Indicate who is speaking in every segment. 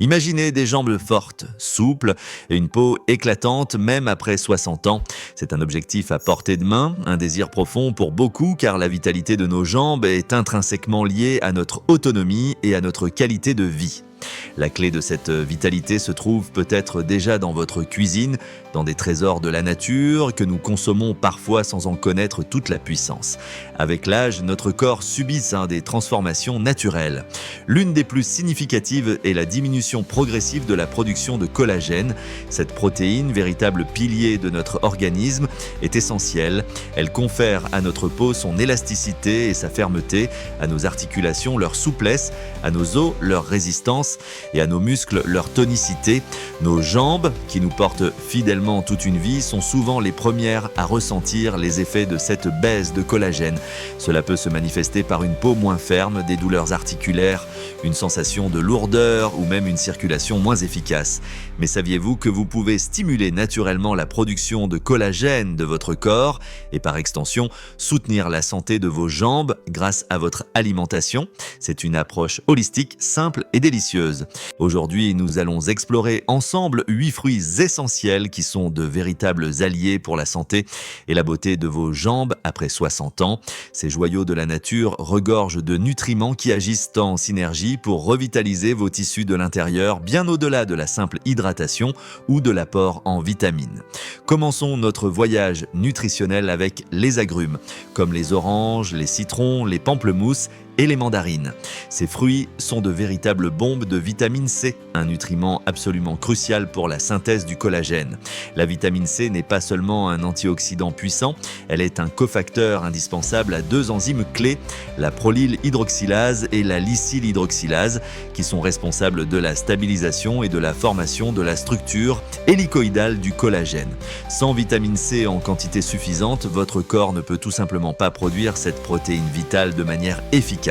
Speaker 1: Imaginez des jambes fortes, souples et une peau éclatante même après 60 ans. C'est un objectif à portée de main, un désir profond pour beaucoup car la vitalité de nos jambes est intrinsèquement liée à notre autonomie et à notre qualité de vie. La clé de cette vitalité se trouve peut-être déjà dans votre cuisine, dans des trésors de la nature que nous consommons parfois sans en connaître toute la puissance. Avec l'âge, notre corps subit des transformations naturelles. L'une des plus significatives est la diminution progressive de la production de collagène. Cette protéine, véritable pilier de notre organisme, est essentielle. Elle confère à notre peau son élasticité et sa fermeté, à nos articulations leur souplesse, à nos os leur résistance et à nos muscles leur tonicité. Nos jambes, qui nous portent fidèlement toute une vie, sont souvent les premières à ressentir les effets de cette baisse de collagène. Cela peut se manifester par une peau moins ferme, des douleurs articulaires, une sensation de lourdeur ou même une circulation moins efficace. Mais saviez-vous que vous pouvez stimuler naturellement la production de collagène de votre corps et par extension soutenir la santé de vos jambes grâce à votre alimentation? C'est une approche holistique, simple et délicieuse. Aujourd'hui, nous allons explorer ensemble 8 fruits essentiels qui sont de véritables alliés pour la santé et la beauté de vos jambes après 60 ans. Ces joyaux de la nature regorgent de nutriments qui agissent en synergie pour revitaliser vos tissus de l'intérieur, bien au-delà de la simple hydratation ou de l'apport en vitamines. Commençons notre voyage nutritionnel avec les agrumes, comme les oranges, les citrons, les pamplemousses et les mandarines. Ces fruits sont de véritables bombes de vitamine C, un nutriment absolument crucial pour la synthèse du collagène. La vitamine C n'est pas seulement un antioxydant puissant, elle est un cofacteur indispensable à 2 enzymes clés, la prolyl hydroxylase et la lysyl hydroxylase, qui sont responsables de la stabilisation et de la formation de la structure hélicoïdale du collagène. Sans vitamine C en quantité suffisante, votre corps ne peut tout simplement pas produire cette protéine vitale de manière efficace.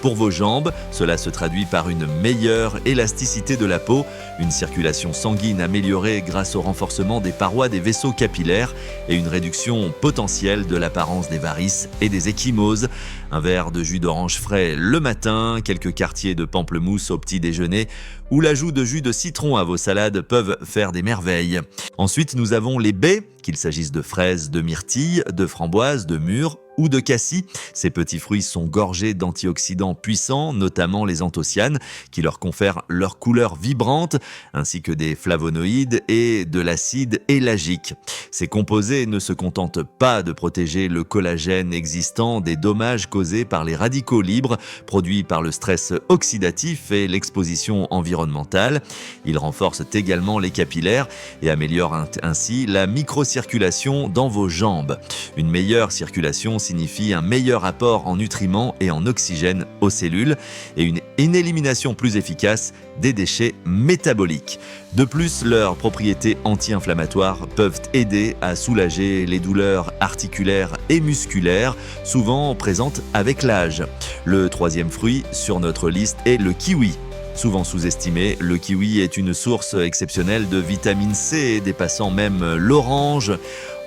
Speaker 1: Pour vos jambes, cela se traduit par une meilleure élasticité de la peau, une circulation sanguine améliorée grâce au renforcement des parois des vaisseaux capillaires et une réduction potentielle de l'apparence des varices et des ecchymoses. Un verre de jus d'orange frais le matin, quelques quartiers de pamplemousse au petit déjeuner ou l'ajout de jus de citron à vos salades peuvent faire des merveilles. Ensuite, nous avons les baies, qu'il s'agisse de fraises, de myrtilles, de framboises, de mûres ou de cassis. Ces petits fruits sont gorgés d'antioxydants puissants, notamment les anthocyanes, qui leur confèrent leur couleur vibrante, ainsi que des flavonoïdes et de l'acide éllagique. Ces composés ne se contentent pas de protéger le collagène existant des dommages causés par les radicaux libres produits par le stress oxydatif et l'exposition environnementale. Ils renforcent également les capillaires et améliorent ainsi la microcirculation dans vos jambes. Une meilleure circulation signifie un meilleur apport en nutriments et en oxygène aux cellules et une élimination plus efficace des déchets métaboliques. De plus, leurs propriétés anti-inflammatoires peuvent aider à soulager les douleurs articulaires et musculaires, souvent présentes avec l'âge. Le 3e fruit sur notre liste est le kiwi. Souvent sous-estimé, le kiwi est une source exceptionnelle de vitamine C, dépassant même l'orange.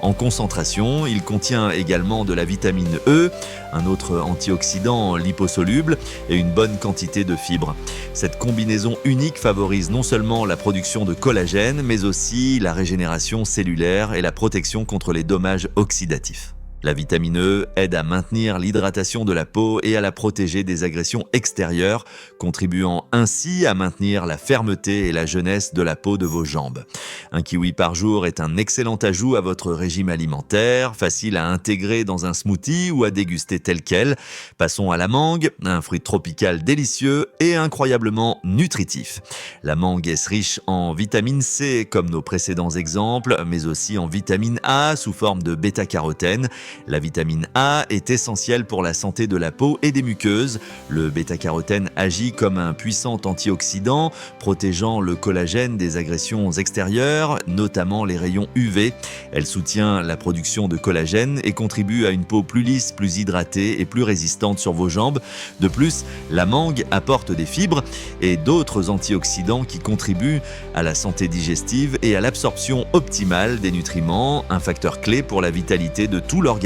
Speaker 1: En concentration, il contient également de la vitamine E, un autre antioxydant liposoluble et une bonne quantité de fibres. Cette combinaison unique favorise non seulement la production de collagène, mais aussi la régénération cellulaire et la protection contre les dommages oxydatifs. La vitamine E aide à maintenir l'hydratation de la peau et à la protéger des agressions extérieures, contribuant ainsi à maintenir la fermeté et la jeunesse de la peau de vos jambes. Un kiwi par jour est un excellent ajout à votre régime alimentaire, facile à intégrer dans un smoothie ou à déguster tel quel. Passons à la mangue, un fruit tropical délicieux et incroyablement nutritif. La mangue est riche en vitamine C comme nos précédents exemples, mais aussi en vitamine A sous forme de bêta-carotène. La vitamine A est essentielle pour la santé de la peau et des muqueuses. Le bêta-carotène agit comme un puissant antioxydant, protégeant le collagène des agressions extérieures, notamment les rayons UV. Elle soutient la production de collagène et contribue à une peau plus lisse, plus hydratée et plus résistante sur vos jambes. De plus, la mangue apporte des fibres et d'autres antioxydants qui contribuent à la santé digestive et à l'absorption optimale des nutriments, un facteur clé pour la vitalité de tout l'organisme.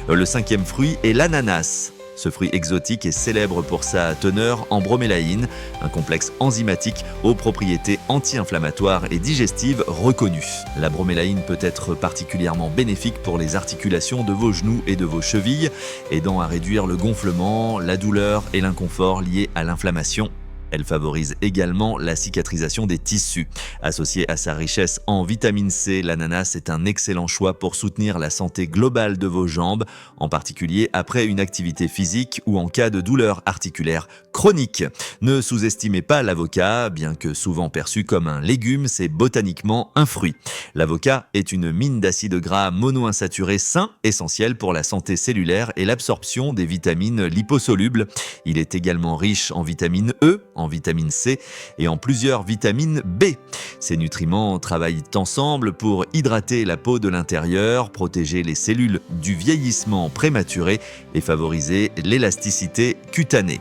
Speaker 1: Le 5e fruit est l'ananas. Ce fruit exotique est célèbre pour sa teneur en bromélaïne, un complexe enzymatique aux propriétés anti-inflammatoires et digestives reconnues. La bromélaïne peut être particulièrement bénéfique pour les articulations de vos genoux et de vos chevilles, aidant à réduire le gonflement, la douleur et l'inconfort liés à l'inflammation. Elle favorise également la cicatrisation des tissus. Associée à sa richesse en vitamine C, l'ananas est un excellent choix pour soutenir la santé globale de vos jambes, en particulier après une activité physique ou en cas de douleur articulaire chronique. Ne sous-estimez pas l'avocat, bien que souvent perçu comme un légume, c'est botaniquement un fruit. L'avocat est une mine d'acides gras monoinsaturés sains, essentiels pour la santé cellulaire et l'absorption des vitamines liposolubles. Il est également riche en vitamine E, en vitamine C et en plusieurs vitamines B. Ces nutriments travaillent ensemble pour hydrater la peau de l'intérieur, protéger les cellules du vieillissement prématuré et favoriser l'élasticité cutanée.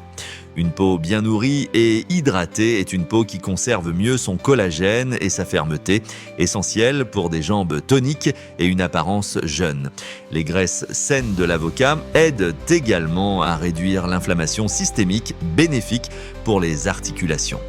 Speaker 1: Une peau bien nourrie et hydratée est une peau qui conserve mieux son collagène et sa fermeté, essentielle pour des jambes toniques et une apparence jeune. Les graisses saines de l'avocat aident également à réduire l'inflammation systémique, bénéfique pour les articulations.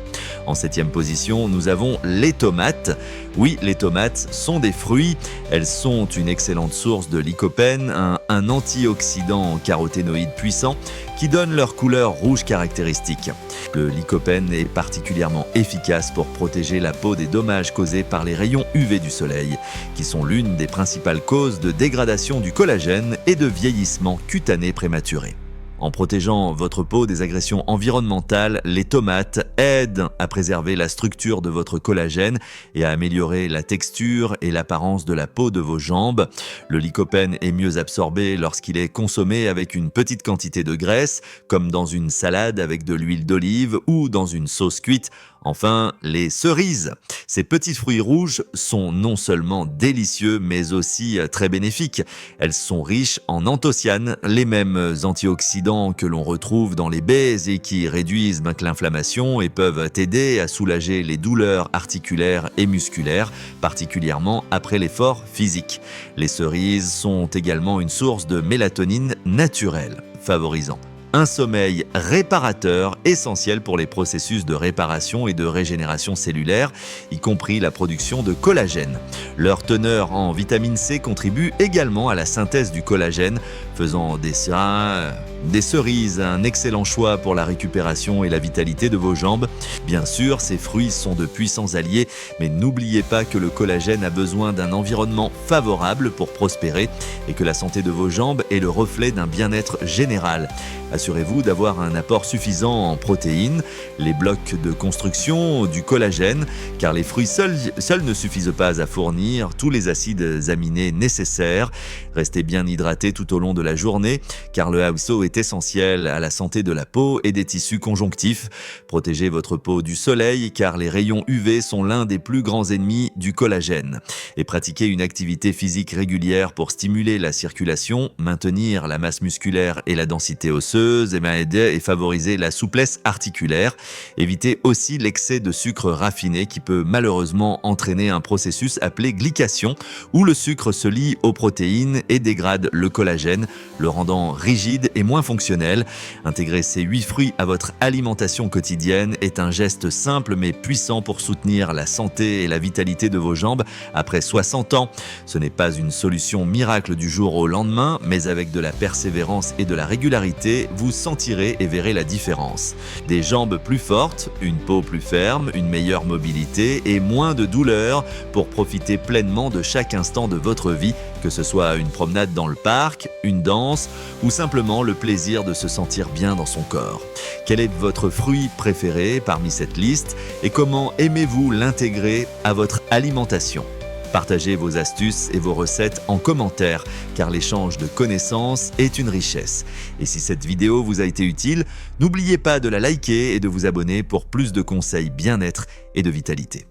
Speaker 1: En 7e position, nous avons les tomates. Oui, les tomates sont des fruits. Elles sont une excellente source de lycopène, un antioxydant caroténoïde puissant qui donne leur couleur rouge caractéristique. Le lycopène est particulièrement efficace pour protéger la peau des dommages causés par les rayons UV du soleil, qui sont l'une des principales causes de dégradation du collagène et de vieillissement cutané prématuré. En protégeant votre peau des agressions environnementales, les tomates aident à préserver la structure de votre collagène et à améliorer la texture et l'apparence de la peau de vos jambes. Le lycopène est mieux absorbé lorsqu'il est consommé avec une petite quantité de graisse, comme dans une salade avec de l'huile d'olive ou dans une sauce cuite. Enfin, les cerises. Ces petits fruits rouges sont non seulement délicieux, mais aussi très bénéfiques. Elles sont riches en anthocyanes, les mêmes antioxydants que l'on retrouve dans les baies et qui réduisent l'inflammation et peuvent aider à soulager les douleurs articulaires et musculaires, particulièrement après l'effort physique. Les cerises sont également une source de mélatonine naturelle, favorisant un sommeil réparateur essentiel pour les processus de réparation et de régénération cellulaire, y compris la production de collagène. Leur teneur en vitamine C contribue également à la synthèse du collagène, faisant des cerises un excellent choix pour la récupération et la vitalité de vos jambes. Bien sûr, ces fruits sont de puissants alliés, mais n'oubliez pas que le collagène a besoin d'un environnement favorable pour prospérer et que la santé de vos jambes est le reflet d'un bien-être général. Assurez-vous d'avoir un apport suffisant en protéines, les blocs de construction du collagène, car les fruits seuls ne suffisent pas à fournir tous les acides aminés nécessaires. Restez bien hydraté tout au long de la journée, car le HSO est essentiel à la santé de la peau et des tissus conjonctifs. Protégez votre peau du soleil, car les rayons UV sont l'un des plus grands ennemis du collagène. Et pratiquez une activité physique régulière pour stimuler la circulation, maintenir la masse musculaire et la densité osseuse, aider et favoriser la souplesse articulaire. Évitez aussi l'excès de sucre raffiné qui peut malheureusement entraîner un processus appelé glycation, où le sucre se lie aux protéines et dégrade le collagène, le rendant rigide et moins fonctionnel. Intégrer ces 8 fruits à votre alimentation quotidienne est un geste simple mais puissant pour soutenir la santé et la vitalité de vos jambes après 60 ans. Ce n'est pas une solution miracle du jour au lendemain, mais avec de la persévérance et de la régularité, vous sentirez et verrez la différence. Des jambes plus fortes, une peau plus ferme, une meilleure mobilité et moins de douleur pour profiter pleinement de chaque instant de votre vie, que ce soit une promenade dans le parc, une danse ou simplement le plaisir de se sentir bien dans son corps. Quel est votre fruit préféré parmi cette liste et comment aimez-vous l'intégrer à votre alimentation ? Partagez vos astuces et vos recettes en commentaire, car l'échange de connaissances est une richesse. Et si cette vidéo vous a été utile, n'oubliez pas de la liker et de vous abonner pour plus de conseils bien-être et de vitalité.